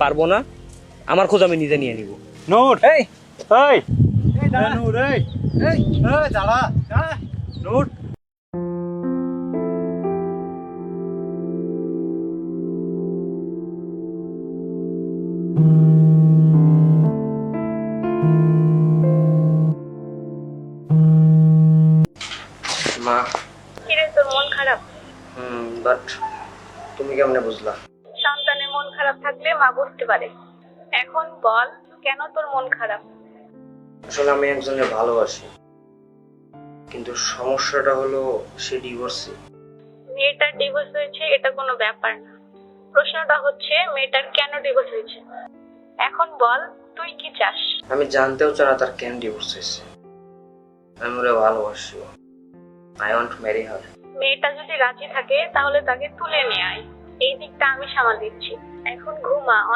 পারবো না, আমার খোঁজ আমি নিজে নিয়ে নিব। নূর এই এই দাঁড়া। নূর এই এই দাঁড়া নূর মা। কিরে তোর মন খারাপ? বাট তুমি কেমনে বুঝলা? সন্তানের মন খারাপ থাকলে মা বুঝতে পারে। এখন বল কেন তোর মন খারাপ? আসলে আমি একজনের ভালোবাসি, কিন্তু সমস্যাটা হলো সে ডিভোর্সি। মেয়েটার ডিভোর্স হয়েছে এটা কোনো ব্যাপার না, প্রশ্নটা হচ্ছে মেয়েটার কেন ডিভোর্স হয়েছে। এখন বল তুই কি চাস? আমি জানতেও চাই না তার কেন ডিভোর্স হয়েছে। আমি ওরে ভালোবাসি, I want to marry her. মেয়েটা যদি রাজি থাকে তাহলে তাকে তুলে নিয়ে আয়, এই দিকটা আমি সামাল দিচ্ছি। এখন ঘুমা, অনেক